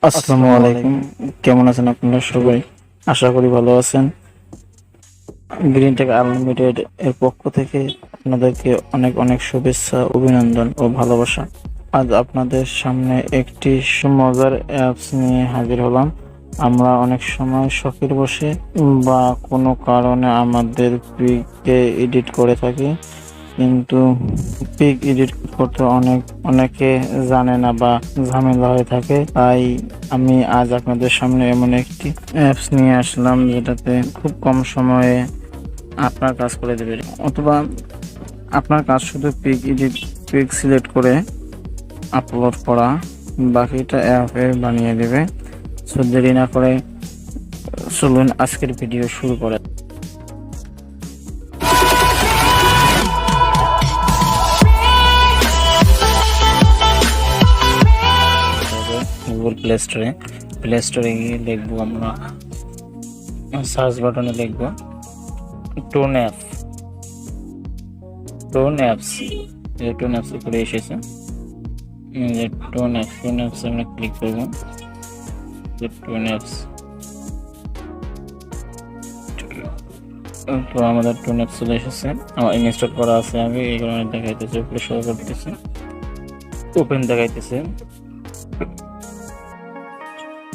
আসসালামু আলাইকুম। কেমন আছেন আপনারা সবাই? আশা করি ভালো আছেন। গ্রিন টেক আনলিমিটেড এর পক্ষ থেকে আপনাদেরকে অনেক অনেক শুভেচ্ছা, অভিনন্দন ও ভালোবাসা। আজ আপনাদের সামনে একটি মজার অ্যাপস নিয়ে হাজির হলাম। আমরা অনেক সময় শখের বসে বা কোনো কারণে আমাদের পিকে এডিট করে থাকি, কিন্তু পিক এডিট করতে অনেকে জানে না বা ঝামেলা হয়ে থাকে। তাই আমি আজ আপনাদের সামনে এমন একটি অ্যাপস নিয়ে আসলাম যেটাতে খুব কম সময়ে আপনার কাজ করে দেবে, অথবা আপনার কাজ শুধু পিক সিলেক্ট করে আপলোড করা, বাকিটা অ্যাপে বানিয়ে দেবে। সো দেরি না করে চলুন আজকের ভিডিও শুরু করে। গুগল প্লে স্টোরে গিয়ে লিখবো, আমরা সার্চ বাটনে লিখবো টোন অ্যাপস উপরে এসেছে। টোন অ্যাপস আমরা ক্লিক করবো। টোন অ্যাপস, তো আমাদের টোন অ্যাপস চলে এসেছে। আমার ইনস্টল করা আছে আগে, এই কারণে দেখাইতেছে উপরে শো করতেছে, ওপেন দেখাইতেছে।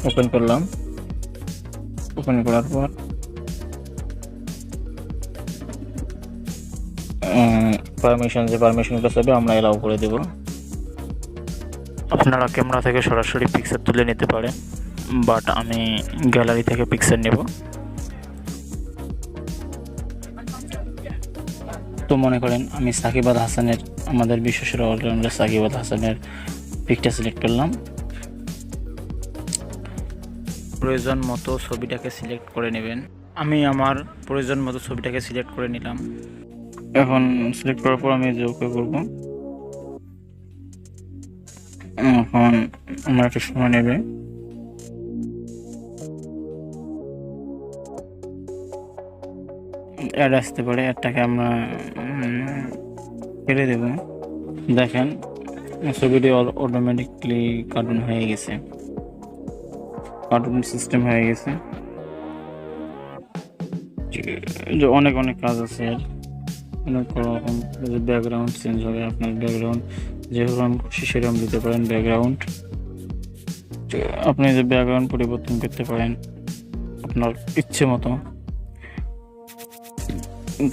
ওপেন করলাম। ওপেন করার পর পারমিশনগুলো সবই আমরা এলাও করে দেব। আপনারা ক্যামেরা থেকে সরাসরি পিকচার তুলে নিতে পারেন, বাট আমি গ্যালারি থেকে পিকচার নেব। তো মনে করেন আমি সাকিব আল হাসানের, আমাদের বিশ্বসেরা অলরাউন্ডার সাকিব আল হাসানের পিকটা সিলেক্ট করলাম। প্রয়োজন মতো ছবিটাকে সিলেক্ট করে নেবেন। আমি আমার প্রয়োজন মতো ছবিটাকে সিলেক্ট করে নিলাম। এখন সিলেক্ট করার পর আমি যে ওকে করব। এখন আমার একটা সময় নেবে। অ্যাড আসতে পারে, অ্যাডটাকে আমরা কেটে দেব। দেখেন ছবিটি অটোমেটিকলি কার্টুন হয়ে গেছে, কার্টুন সিস্টেম হয়ে গেছে। যে অনেক অনেক কাজ আছে, অনেক রকম। ব্যাকগ্রাউন্ড চেঞ্জ হবে, আপনার ব্যাকগ্রাউন্ড যেরকম খুশি সেরকম দিতে পারেন। ব্যাকগ্রাউন্ড আপনি যে ব্যাকগ্রাউন্ড পরিবর্তন করতে পারেন আপনার ইচ্ছে মতো।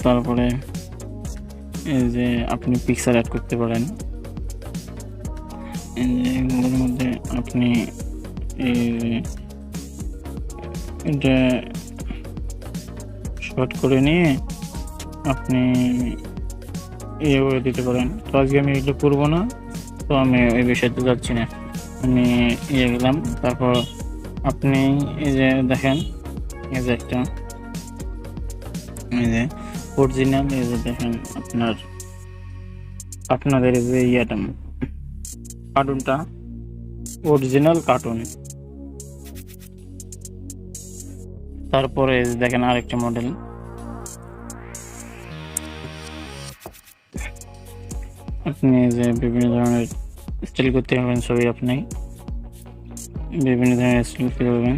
তারপরে এই যে আপনি পিকচার অ্যাড করতে পারেন। এগুলোর মধ্যে আপনি এটা শর্ট করে নিয়ে আপনি দিতে পারেন। তো আজকে আমি এগুলো করবো না, তো আমি ওই বিষয়তে যাচ্ছি না। আমি গেলাম। তারপর আপনি এই যে দেখেন, এই যে একটা এই যে অরিজিনাল, এই যে দেখেন আপনাদের যে কার্টুনটা অরিজিনাল কার্টুন। তারপরে দেখেন আরেকটা মডেল, আপনি যে বিভিন্ন ধরনের স্টাইল করতে পারবেন ছবি, আপনি বিভিন্ন ধরনের স্টাইল করতে পারবেন।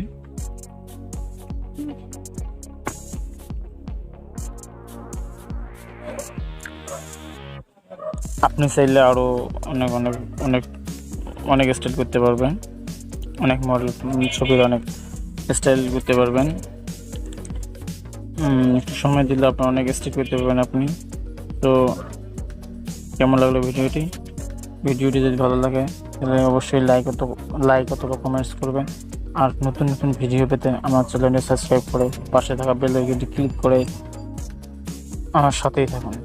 আপনি চাইলে আরো অনেক অনেক অনেক অনেক স্টাইল করতে পারবেন, অনেক মডেল ছবির অনেক স্টাইল করতে পারবেন। একটু সময় দিলে আপনি অনেক স্টাইল করতে পারবেন আপনি। তো কেমন লাগলো ভিডিওটি যদি ভালো লাগে তাহলে অবশ্যই লাইক অথবা কমেন্টস করবেন। আর নতুন নতুন ভিডিও পেতে আমার চ্যানেলটি সাবস্ক্রাইব করে পাশে থাকা বেল আইকনটি ক্লিক করে আমার সাথেই থাকুন।